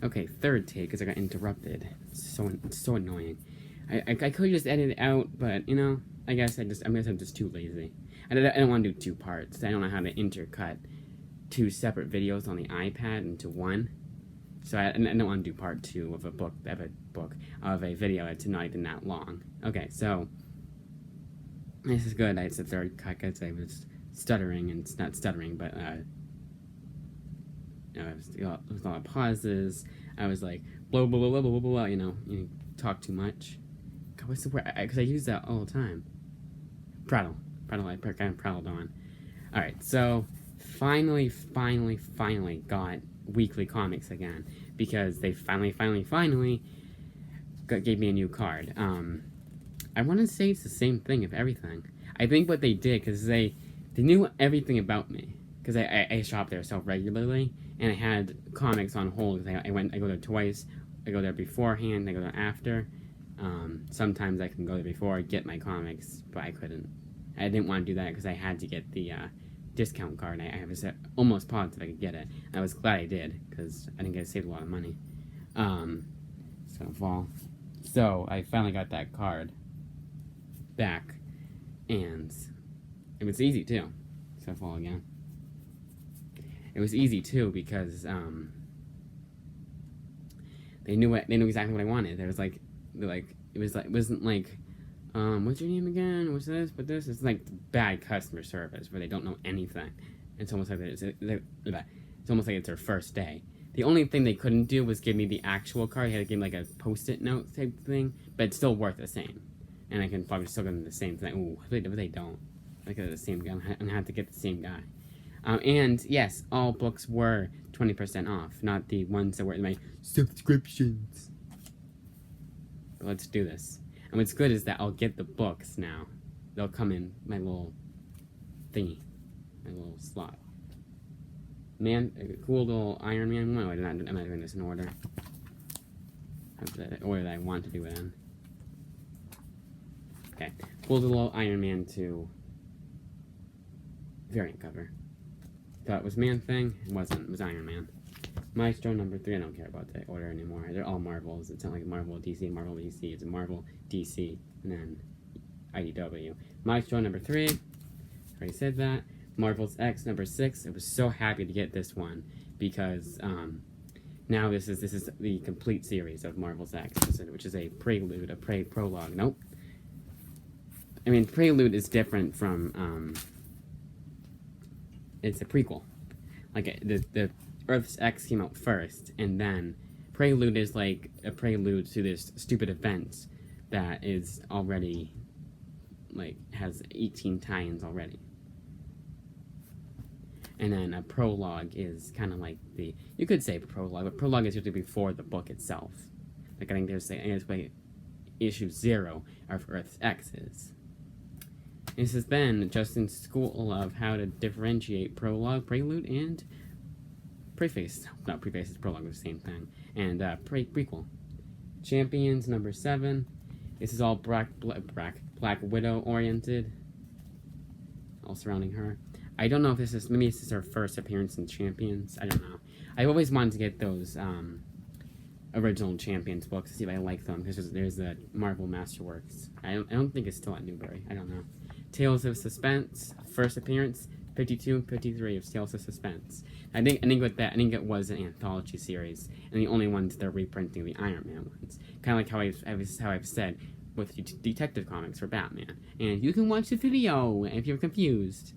Okay, third take because I got interrupted. It's so annoying. I could just edit it out, but you know, I guess I'm just too lazy. I don't want to do two parts. I don't know how to intercut two separate videos on the iPad into one. So I don't want to do part two of a video that's not even that long. Okay, so this is good. It's the third cut because I was stuttering, and it's not stuttering, but there was a lot of pauses. I was like, blah, blah, blah, blah, blah, blah, you talk too much. God, what's the word? Because I use that all the time. Prattle, I kind of prattled on. Alright, so finally got weekly comics again. Because they finally gave me a new card. I want to say it's the same thing of everything. I think what they did, because they knew everything about me. Because I shop there so regularly, and I had comics on hold. I go there twice. I go there beforehand, I go there after. Sometimes I can go there before, get my comics, but I couldn't. I didn't want to do that because I had to get the discount card. I was almost positive I could get it. I was glad I did, because I think I saved a lot of money. It's gonna fall. So I finally got that card back, and it was easy too. So fall again. It was easy too because they knew exactly what I wanted. It wasn't like what's your name again? What's this? But this is like bad customer service where they don't know anything. It's almost like it's almost like it's their first day. The only thing they couldn't do was give me the actual card. They had to give me like a post-it note type thing, but it's still worth the same. And I can probably still give them the same thing. Ooh, but they don't. I get the same guy. I'm gonna have to get the same guy. And yes, all books were 20% off, not the ones that were in my subscriptions. But let's do this. And what's good is that I'll get the books now. They'll come in my little thingy, my little slot. A cool little Iron Man one. I'm not doing this in order. The order that I want to do it in. Okay, cool little Iron Man 2 variant cover. Thought it was Man-Thing, it wasn't, it was Iron Man. Maestro number 3, I don't care about the order anymore. They're all Marvels. It's not like Marvel, DC, it's a Marvel, DC, and then IDW. Maestro number 3, already said that. Marvel's X number 6, I was so happy to get this one, because now this is the complete series of Marvel's X, which is a prelude, a prologue. Nope. I mean, prelude is different from, it's a prequel. Like, the Earth's X came out first, and then Prelude is like a prelude to this stupid event that is already, like, has 18 tie-ins already. And then a prologue is kind of like you could say prologue, but prologue is usually before the book itself. Like, I think there's like issue 0 of Earth's X is. This has been Justin's School of how to differentiate prologue, prelude, and preface. No, preface is prologue, the same thing. And prequel. Champions number 7. This is all Black Widow oriented. All surrounding her. I don't know if maybe this is her first appearance in Champions. I don't know. I always wanted to get those original Champions books to see if I like them, because there's the Marvel Masterworks. I don't think it's still at Newbury. I don't know. Tales of Suspense, first appearance, 52 and 53 of Tales of Suspense. I think it was an anthology series, and the only ones they're reprinting the Iron Man ones. Kind of like how I've said with Detective Comics for Batman. And you can watch the video if you're confused.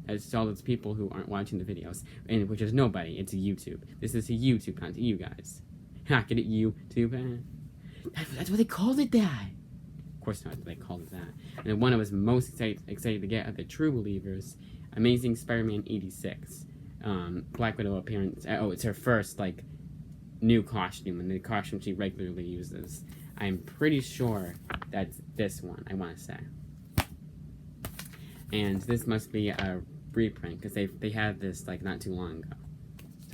As to all those people who aren't watching the videos, and which is nobody. It's a YouTube. This is a YouTube content. You guys, get it, YouTube. That's what they called it. That. Of course not. They called it that. And the one I was most excited to get are the True Believers, Amazing Spider-Man 86, Black Widow appearance. Oh, it's her first like new costume, and the costume she regularly uses. I'm pretty sure that's this one. I want to say. And this must be a reprint, because they had this like not too long ago.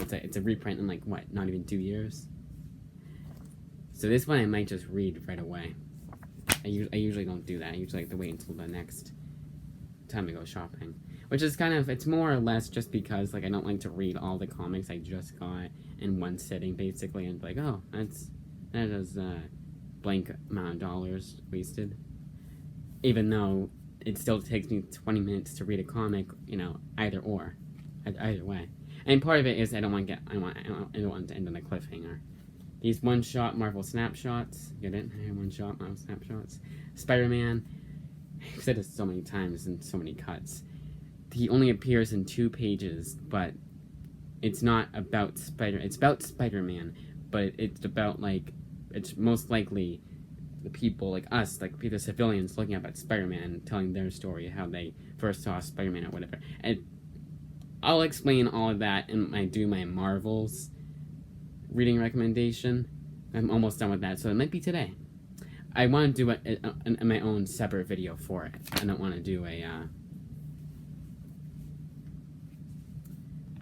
So it's a reprint in like what, not even 2 years. So this one I might just read right away. I usually don't do that. I usually like to wait until the next time I go shopping, which is it's more or less just because like I don't like to read all the comics I just got in one sitting, basically, and like, oh, that is blank amount of dollars wasted. Even though it still takes me 20 minutes to read a comic, either way. And part of it is I don't want to end on a cliffhanger. These one-shot Marvel snapshots, get it? One-shot Marvel snapshots. Spider-Man, I've said this so many times in so many cuts. He only appears in 2 pages, but it's not about it's about Spider-Man, but it's about, it's most likely the people like us, like the civilians looking up at Spider-Man, telling their story, how they first saw Spider-Man or whatever. And I'll explain all of that when I do my Marvels reading recommendation. I'm almost done with that, so it might be today. I want to do my own separate video for it. I don't want to do I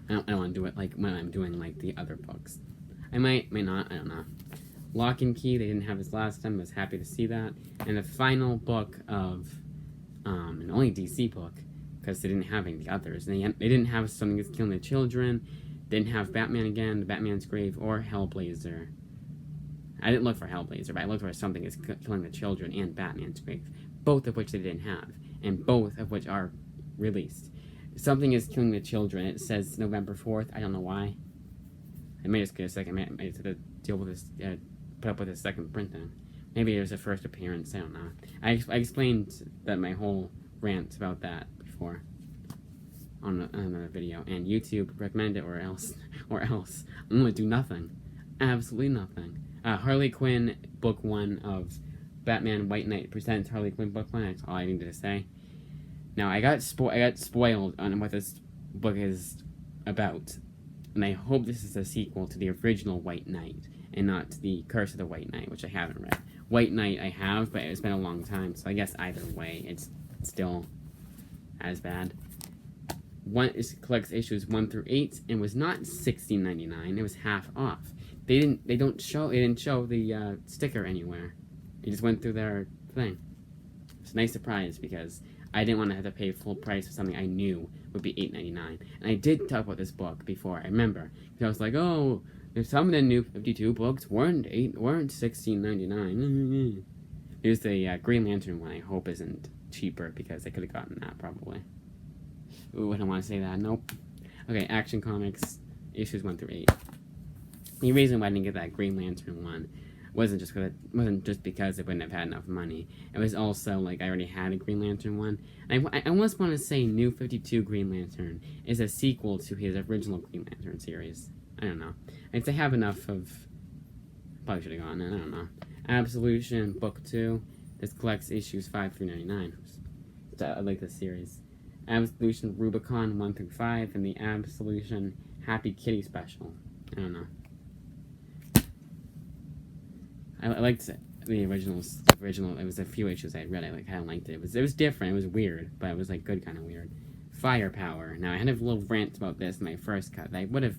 don't want to do it like when I'm doing like the other books. I may not, I don't know. Lock and Key, they didn't have this last time. I was happy to see that. And the final book of an only DC book, because they didn't have any of the others. They didn't have Something Is Killing the Children, didn't have Batman Again, The Batman's Grave, or Hellblazer. I didn't look for Hellblazer, but I looked for Something Is Killing the Children and Batman's Grave, both of which they didn't have, and both of which are released. Something Is Killing the Children, it says November 4th, I don't know why. I may just get a second, I may have to deal with this, put up with a second printing. Maybe there's a first appearance, I don't know. I explained that my whole rant about that before on another video, and YouTube recommended it, or else I'm gonna do nothing, absolutely nothing. Harley Quinn book 1 of Batman White Knight presents Harley Quinn book 1. That's all I needed to say. Now I got spoiled on what this book is about, and I hope this is a sequel to the original White Knight and not the Curse of the White Knight, which I haven't read. White Knight I have, but it's been a long time, so I guess either way it's still as bad. Collects issues 1 through 8 and was not $16.99. It was half off. They didn't show the sticker anywhere. It just went through their thing. It's a nice surprise because I didn't want to have to pay full price for something I knew would be $8.99. And I did talk about this book before. I remember because I was like, oh, there's some of the new 52 books weren't $16.99. Here's the Green Lantern one. I hope isn't cheaper because I could have gotten that probably. Ooh, I don't want to say that. Nope. Okay, Action Comics issues 1 through 8. The reason why I didn't get that Green Lantern one wasn't just because I wouldn't have had enough money. It was also like I already had a Green Lantern one. And I almost want to say New 52 Green Lantern is a sequel to his original Green Lantern series. I don't know. I'd say have enough of. Probably should have gone. I don't know. Absolution Book 2. This collects issues 5 through 99. So I like this series. Absolution Rubicon 1 through 5, and the Absolution Happy Kitty special. I don't know. I liked the original. It was a few issues I had read. I kind of liked it. It was different. It was weird, but it was like good kind of weird. Firepower. Now I had a little rant about this in my first cut that I would have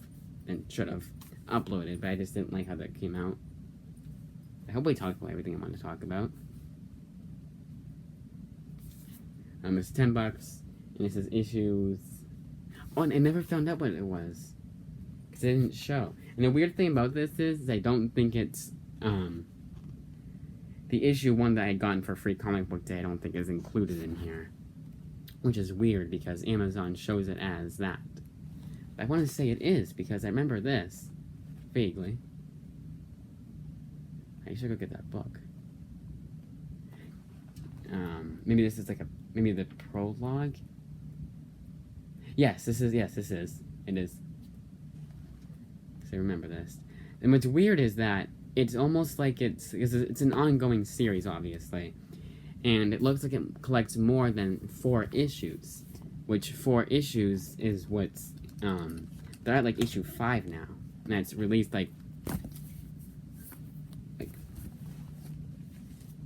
and should have uploaded, but I just didn't like how that came out. I hope we talked about everything I wanted to talk about. It's $10, and it says issues. Oh, and I never found out what it was because it didn't show. And the weird thing about this is I don't think it's the issue 1 that I had gotten for free comic book day. I don't think is included in here, which is weird because Amazon shows it as that. But I want to say it is because I remember this vaguely. I should go get that book. Maybe this is maybe the prologue. Yes, this is. It is. So remember this. And what's weird is that it's almost like it's an ongoing series, obviously, and it looks like it collects more than 4 issues, which 4 issues is what's they're at like issue 5 now, and it's released like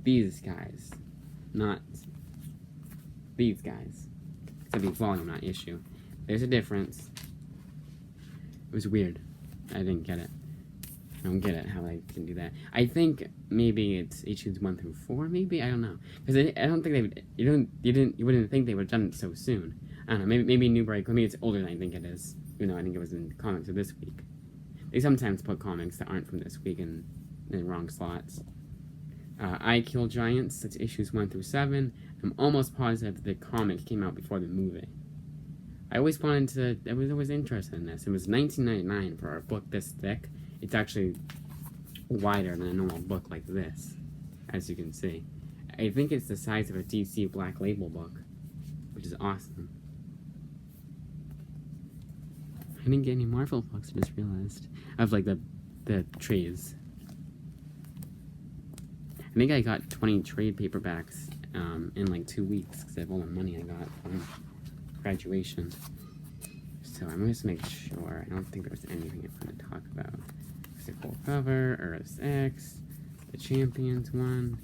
these guys, not these guys. It's a volume, not issue. There's a difference. It was weird. I didn't get it. I don't get it, how I can do that. I think maybe it's issues 1 through 4, maybe? I don't know. Because I don't think they would, you wouldn't think they would have done it so soon. I don't know, maybe Newbury, maybe it's older than I think it is. You know, I think it was in comics of this week. They sometimes put comics that aren't from this week in the wrong slots. I Kill Giants, that's issues 1 through 7. I'm almost positive the comic came out before the movie. I was always interested in this. It was $19.99 for a book this thick. It's actually wider than a normal book like this, as you can see. I think it's the size of a DC Black Label book, which is awesome. I didn't get any Marvel books, I just realized. Of like the trees. I think I got 20 trade paperbacks in like 2 weeks because of all the money I got from graduation. So I'm going to make sure. I don't think there's anything I want to talk about. There's a cool cover, Earth X, the Champions one.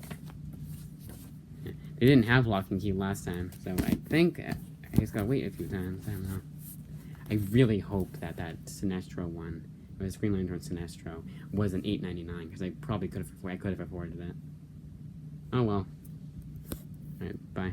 Yeah. They didn't have Lock and Key last time, so I think I just gotta wait a few times. I don't know. I really hope that Sinestro one, or the Green Lantern Sinestro, was an $8.99 because I probably could have afforded it. Oh well. Alright, bye.